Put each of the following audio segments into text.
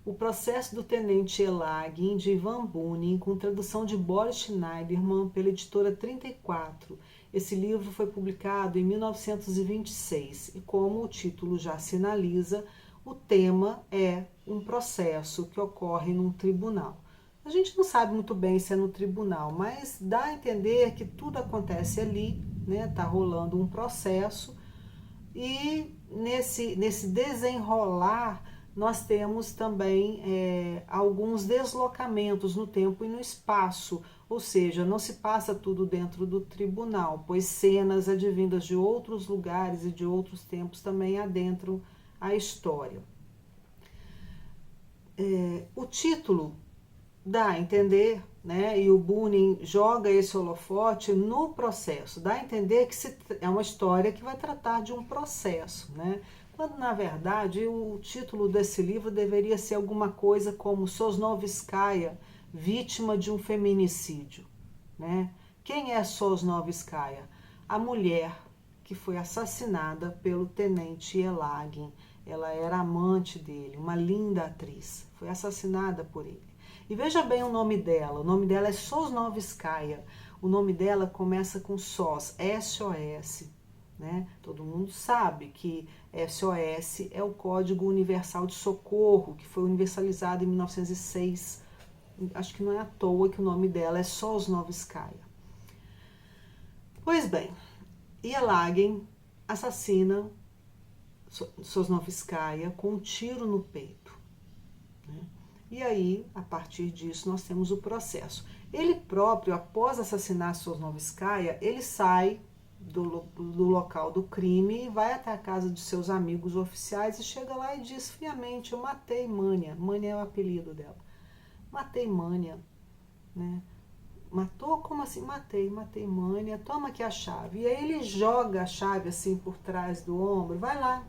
O Processo do Tenente Elagin, de Ivan Bunin, com tradução de Boris Schneiderman, pela editora 34. Esse livro foi publicado em 1926 e, como o título já sinaliza, o tema é um processo que ocorre num tribunal. A gente não sabe muito bem se é no tribunal, mas dá a entender que tudo acontece ali, né? Tá rolando um processo e nesse desenrolar nós temos também alguns deslocamentos no tempo e no espaço, ou seja, não se passa tudo dentro do tribunal, pois cenas advindas de outros lugares e de outros tempos também adentram a história. O título dá a entender, né, e o Bunin joga esse holofote no processo, dá a entender que é uma história que vai tratar de um processo, né, quando na verdade o título desse livro deveria ser alguma coisa como Sosnovskaya, vítima de um feminicídio, né? Quem é Sosnovskaya? A mulher que foi assassinada pelo tenente Elagin. Ela era amante dele, uma linda atriz, foi assassinada por ele. E veja bem o nome dela é Sosnovskaya, o nome dela começa com SOS, S-O-S, né? Todo mundo sabe que SOS é o Código Universal de Socorro, que foi universalizado em 1906, acho que não é à toa que o nome dela é Sosnovskaya. Pois bem, Elagin assassina Sosnovskaya com um tiro no peito, né? E aí, a partir disso, nós temos o processo. Ele próprio, após assassinar Sosnovskaya, ele sai do local do crime e vai até a casa de seus amigos oficiais e chega lá e diz friamente: eu matei Mânia. Mânia é o apelido dela. Matei Mânia, né? Matou? Como assim? Matei Mânia, toma aqui a chave. E aí ele joga a chave assim por trás do ombro, vai lá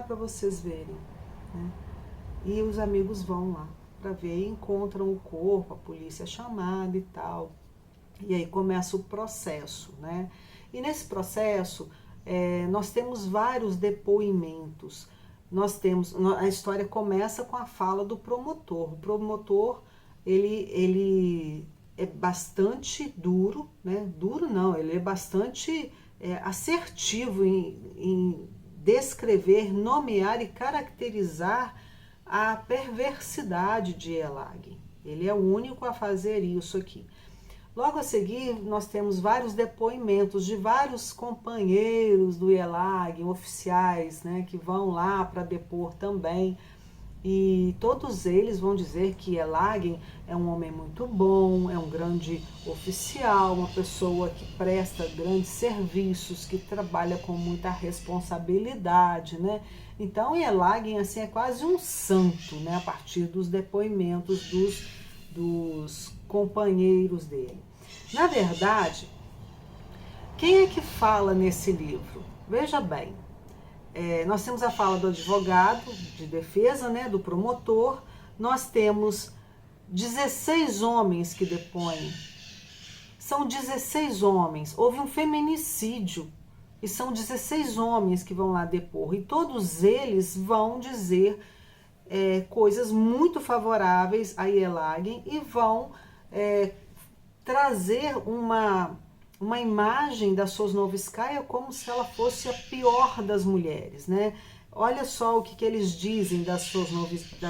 para vocês verem, né? E os amigos vão lá para ver e encontram o corpo, a polícia é chamada e tal. E aí começa o processo, né? E nesse processo nós temos vários depoimentos. A história começa com a fala do promotor. O promotor, ele é bastante duro, né? Duro não, ele é bastante assertivo em descrever, nomear e caracterizar a perversidade de Elagin. Ele é o único a fazer isso aqui. Logo a seguir, nós temos vários depoimentos de vários companheiros do Elagin, oficiais, né, que vão lá para depor também. E todos eles vão dizer que Elagin é um homem muito bom, é um grande oficial, uma pessoa que presta grandes serviços, que trabalha com muita responsabilidade, né? Então, Elagin assim, é quase um santo, né? A partir dos depoimentos dos companheiros dele. Na verdade, quem é que fala nesse livro? Veja bem, nós temos a fala do advogado de defesa, né, do promotor, nós temos 16 homens que depõem, são 16 homens, houve um feminicídio e são 16 homens que vão lá depor e todos eles vão dizer coisas muito favoráveis a Elagin e vão trazer uma imagem da Sosnovskaya como se ela fosse a pior das mulheres, né? Olha só o que eles dizem da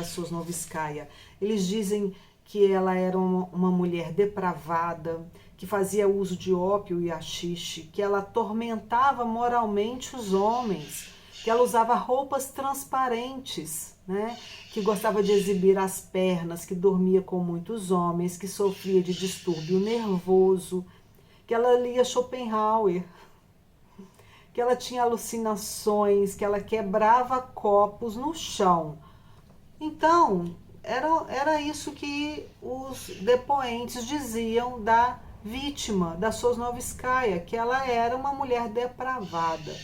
Sosnovskaya. Eles dizem que ela era uma mulher depravada, que fazia uso de ópio e haxixe, que ela atormentava moralmente os homens, que ela usava roupas transparentes, né? Que gostava de exibir as pernas, que dormia com muitos homens, que sofria de distúrbio nervoso, que ela lia Schopenhauer, que ela tinha alucinações, que ela quebrava copos no chão. Então, era isso que os depoentes diziam da vítima, da Sosnovskaya, que ela era uma mulher depravada.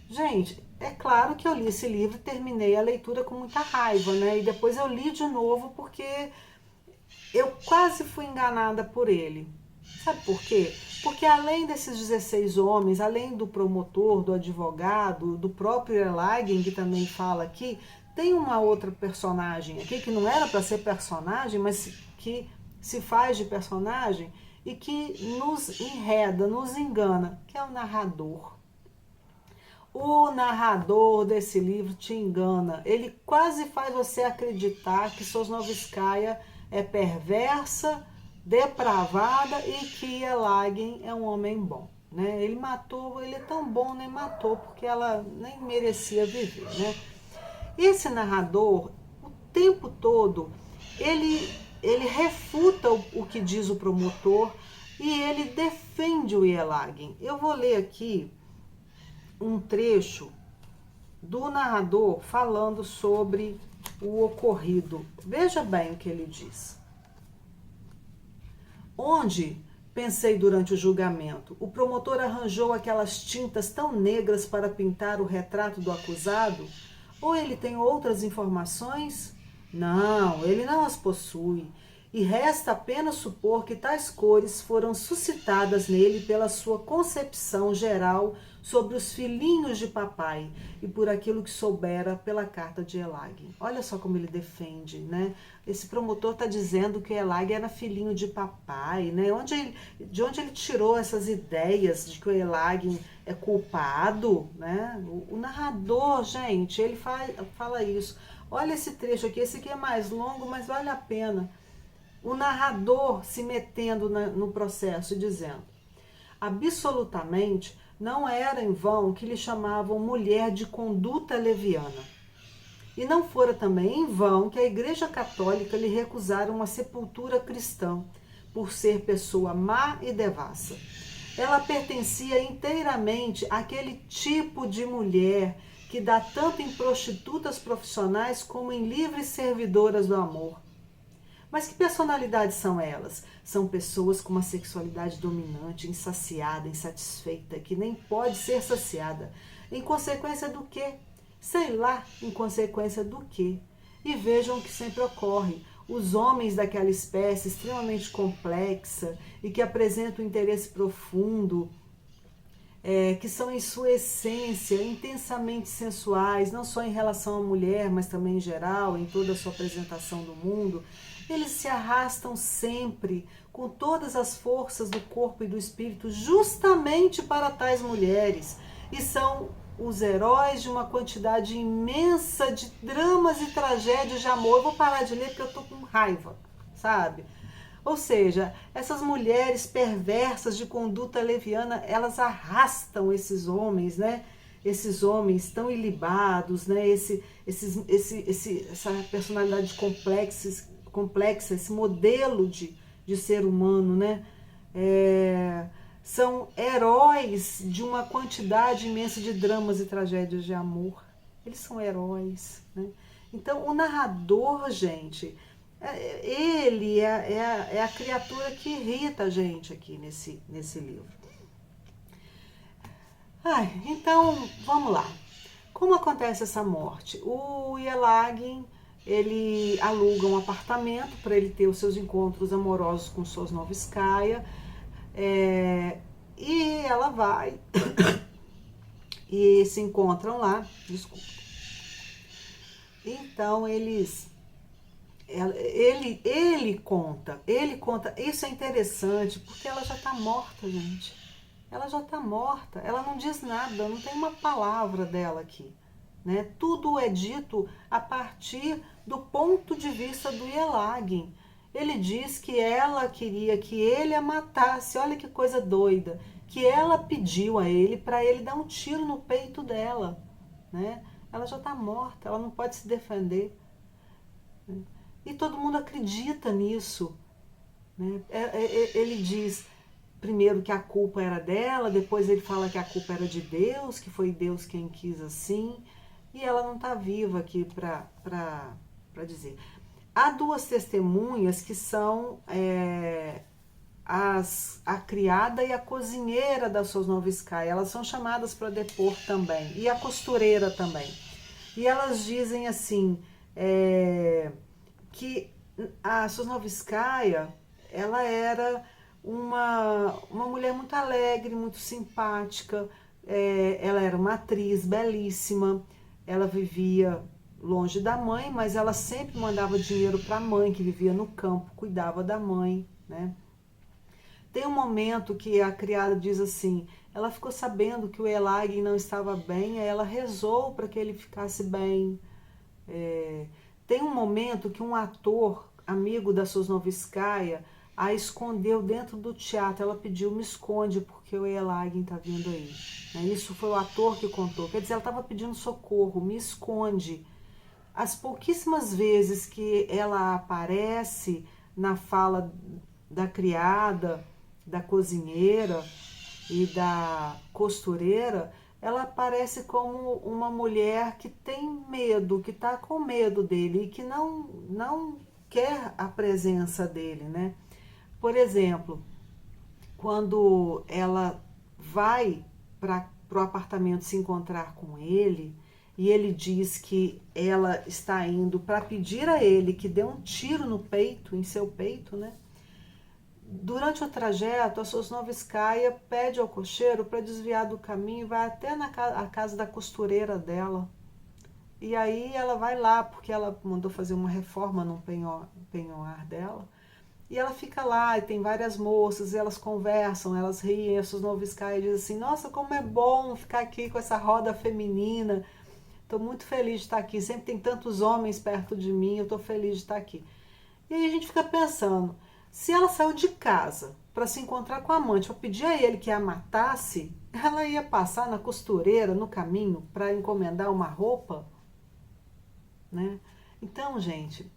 Gente, é claro que eu li esse livro e terminei a leitura com muita raiva, né? E depois eu li de novo porque eu quase fui enganada por ele. Sabe por quê? Porque além desses 16 homens, além do promotor, do advogado, do próprio Elagin, que também fala aqui, tem uma outra personagem aqui, que não era para ser personagem, mas que se faz de personagem e que nos enreda, nos engana, que é o narrador. O narrador desse livro te engana. Ele quase faz você acreditar que Sosnovskaya é perversa, depravada e que Yelagin é um homem bom. Né? Ele matou, ele é tão bom, nem matou, porque ela nem merecia viver. Né? Esse narrador, o tempo todo, ele refuta o que diz o promotor e ele defende o Yelagin. Eu vou ler aqui um trecho do narrador falando sobre o ocorrido. Veja bem o que ele diz. Onde, pensei durante o julgamento, o promotor arranjou aquelas tintas tão negras para pintar o retrato do acusado? Ou ele tem outras informações? Não, ele não as possui. E resta apenas supor que tais cores foram suscitadas nele pela sua concepção geral sobre os filhinhos de papai e por aquilo que soubera pela carta de Yelagin. Olha só como ele defende, né? Esse promotor está dizendo que Yelagin era filhinho de papai, né? De onde ele tirou essas ideias de que o Yelagin é culpado, né? O narrador, gente, ele fala isso. Olha esse trecho aqui, esse aqui é mais longo, mas vale a pena. O narrador se metendo no processo, dizendo: absolutamente não era em vão que lhe chamavam mulher de conduta leviana. E não fora também em vão que a Igreja Católica lhe recusara uma sepultura cristã, por ser pessoa má e devassa. Ela pertencia inteiramente àquele tipo de mulher que dá tanto em prostitutas profissionais como em livres servidoras do amor. Mas que personalidades são elas? São pessoas com uma sexualidade dominante, insaciada, insatisfeita, que nem pode ser saciada. Em consequência do quê? Sei lá, em consequência do quê? E vejam o que sempre ocorre. Os homens daquela espécie extremamente complexa e que apresentam um interesse profundo, que são em sua essência intensamente sensuais, não só em relação à mulher, mas também em geral, em toda a sua apresentação do mundo, eles se arrastam sempre com todas as forças do corpo e do espírito justamente para tais mulheres e são os heróis de uma quantidade imensa de dramas e tragédias de amor. Eu vou parar de ler porque eu estou com raiva, sabe? Ou seja, essas mulheres perversas de conduta leviana, elas arrastam esses homens, né? Esses homens tão ilibados, né? Essa personalidade complexa, esse modelo de ser humano, né? São heróis de uma quantidade imensa de dramas e tragédias de amor. Eles são heróis, né? Então, o narrador, gente, ele é a criatura que irrita a gente aqui nesse livro. Então, vamos lá. Como acontece essa morte? O Yelagin, ele aluga um apartamento para ele ter os seus encontros amorosos com Sosnovskaya, e ela vai e se encontram lá, desculpa. Então ele conta, isso é interessante, porque ela já está morta, gente. Ela já está morta, ela não diz nada, não tem uma palavra dela aqui. Né? Tudo é dito a partir do ponto de vista do Yelagin. Ele diz que ela queria que ele a matasse, olha que coisa doida, que ela pediu a ele para ele dar um tiro no peito dela. Né? Ela já está morta, ela não pode se defender. E todo mundo acredita nisso. Né? Ele diz primeiro que a culpa era dela, depois ele fala que a culpa era de Deus, que foi Deus quem quis assim, e ela não está viva aqui para dizer. Há duas testemunhas que são a criada e a cozinheira da Sosnovskaya, elas são chamadas para depor também, e a costureira também. E elas dizem assim, que a Sosnovskaya, ela era uma mulher muito alegre, muito simpática, ela era uma atriz belíssima, ela vivia longe da mãe, mas ela sempre mandava dinheiro para a mãe, que vivia no campo, cuidava da mãe, né? Tem um momento que a criada diz assim, ela ficou sabendo que o Elag não estava bem, aí ela rezou para que ele ficasse bem. Tem um momento que um ator, amigo da Sosnovskaya, a escondeu dentro do teatro. Ela pediu, me esconde, porque o Elagin está vindo aí. Isso foi o ator que contou. Quer dizer, ela estava pedindo socorro, me esconde. As pouquíssimas vezes que ela aparece na fala da criada, da cozinheira e da costureira, ela aparece como uma mulher que tem medo, que está com medo dele e que não quer a presença dele, né? Por exemplo, quando ela vai para o apartamento se encontrar com ele e ele diz que ela está indo para pedir a ele que dê um tiro no peito, em seu peito, né? Durante o trajeto, a Sosnovskaya pede ao cocheiro para desviar do caminho e vai até a casa da costureira dela. E aí ela vai lá, porque ela mandou fazer uma reforma no penhoar dela. E ela fica lá, e tem várias moças, e elas conversam, elas riem, a Sosnovskaya diz assim, nossa, como é bom ficar aqui com essa roda feminina, estou muito feliz de estar aqui, sempre tem tantos homens perto de mim, eu estou feliz de estar aqui. E aí a gente fica pensando, se ela saiu de casa para se encontrar com a amante, para pedir a ele que a matasse, ela ia passar na costureira, no caminho, para encomendar uma roupa, né? Então, gente,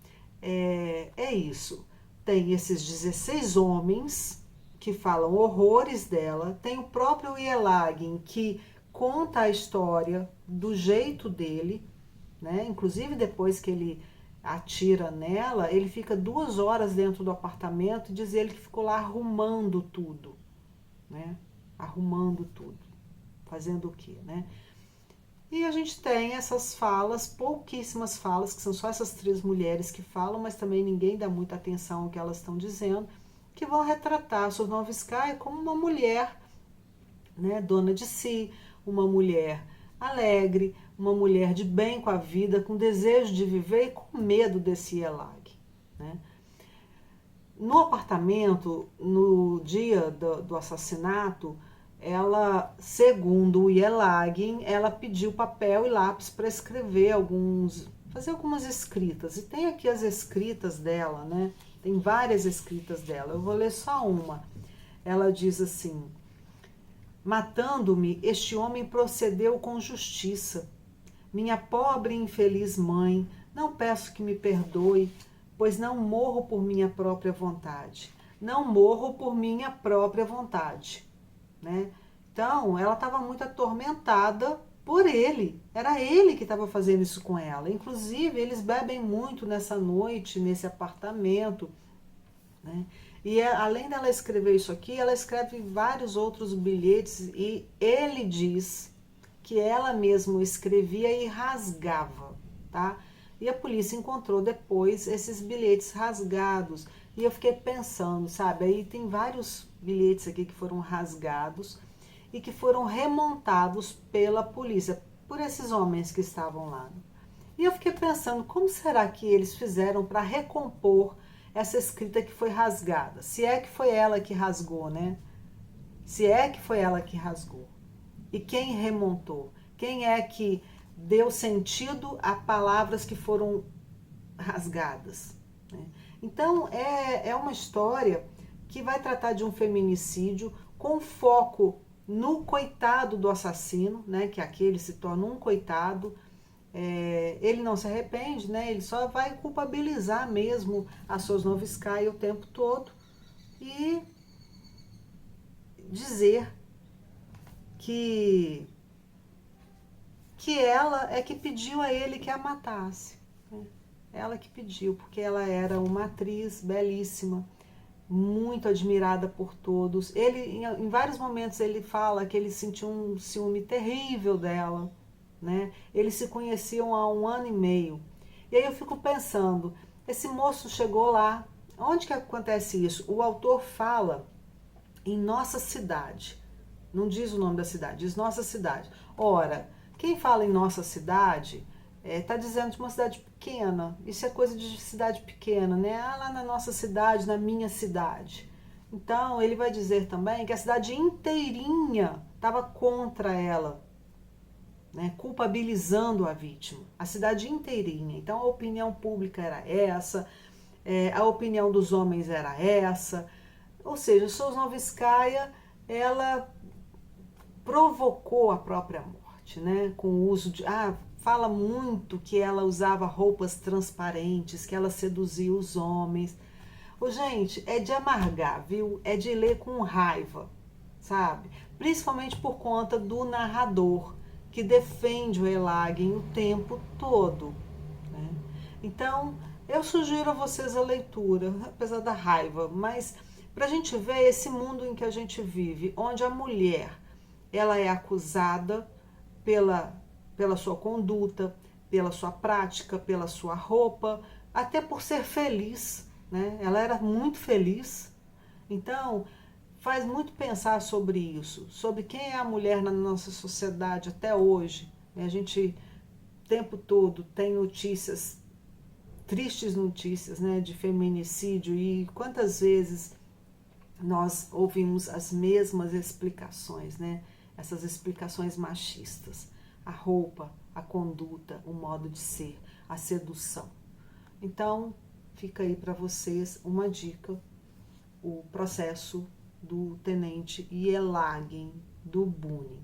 é isso. Tem esses 16 homens que falam horrores dela, tem o próprio Yelagin que conta a história do jeito dele, né? Inclusive depois que ele atira nela, ele fica 2 horas dentro do apartamento e diz ele que ficou lá arrumando tudo, né? Arrumando tudo. Fazendo o quê, né? E a gente tem essas falas, pouquíssimas falas, que são só essas 3 mulheres que falam, mas também ninguém dá muita atenção ao que elas estão dizendo, que vão retratar a Sosnovskaya como uma mulher, né, dona de si, uma mulher alegre, uma mulher de bem com a vida, com desejo de viver e com medo desse Elag, né? No apartamento, no dia do assassinato, ela, segundo o Yelagin, ela pediu papel e lápis para escrever fazer algumas escritas. E tem aqui as escritas dela, né? Tem várias escritas dela. Eu vou ler só uma. Ela diz assim: matando-me, este homem procedeu com justiça. Minha pobre e infeliz mãe, não peço que me perdoe, pois não morro por minha própria vontade. Não morro por minha própria vontade, né? Então, ela estava muito atormentada por ele. Era ele que estava fazendo isso com ela. Inclusive, eles bebem muito nessa noite, nesse apartamento, né? E além dela escrever isso aqui, ela escreve vários outros bilhetes e ele diz que ela mesma escrevia e rasgava, tá? E a polícia encontrou depois esses bilhetes rasgados. E eu fiquei pensando, sabe? Aí tem vários bilhetes aqui que foram rasgados e que foram remontados pela polícia, por esses homens que estavam lá. E eu fiquei pensando, como será que eles fizeram para recompor essa escrita que foi rasgada? Se é que foi ela que rasgou, né? Se é que foi ela que rasgou. E quem remontou? Quem é que deu sentido a palavras que foram rasgadas, né? Então, é uma história que vai tratar de um feminicídio com foco no coitado do assassino, né? Que aquele se torna um coitado. Ele não se arrepende, né? Ele só vai culpabilizar mesmo a Sosnovskaya o tempo todo e dizer que ela é que pediu a ele que a matasse, né? Ela que pediu, porque ela era uma atriz belíssima, muito admirada por todos. Ele, em vários momentos, ele fala que ele sentiu um ciúme terrível dela, né? Eles se conheciam há 1 ano e meio. E aí eu fico pensando, esse moço chegou lá, onde que acontece isso? O autor fala em nossa cidade, não diz o nome da cidade, diz nossa cidade. Ora, quem fala em nossa cidade Tá dizendo de uma cidade pequena. Isso é coisa de cidade pequena, né? Ah, lá na nossa cidade, na minha cidade. Então, ele vai dizer também que a cidade inteirinha estava contra ela, né? Culpabilizando a vítima. A cidade inteirinha. Então, a opinião pública era essa, a opinião dos homens era essa. Ou seja, Sosnovskaya, ela provocou a própria morte, né? Com o uso de... fala muito que ela usava roupas transparentes, que ela seduzia os homens. Gente, é de amargar, viu? É de ler com raiva, sabe? Principalmente por conta do narrador, que defende o Elagin o tempo todo, né? Então, eu sugiro a vocês a leitura, apesar da raiva, mas para a gente ver esse mundo em que a gente vive, onde a mulher ela é acusada pela sua conduta, pela sua prática, pela sua roupa, até por ser feliz, né? Ela era muito feliz. Então, faz muito pensar sobre isso, sobre quem é a mulher na nossa sociedade até hoje. A gente o tempo todo tem notícias, tristes notícias, né, de feminicídio, e quantas vezes nós ouvimos as mesmas explicações, né? Essas explicações machistas. A roupa, a conduta, o modo de ser, a sedução. Então, fica aí para vocês uma dica, o processo do tenente Yelagin do Buni.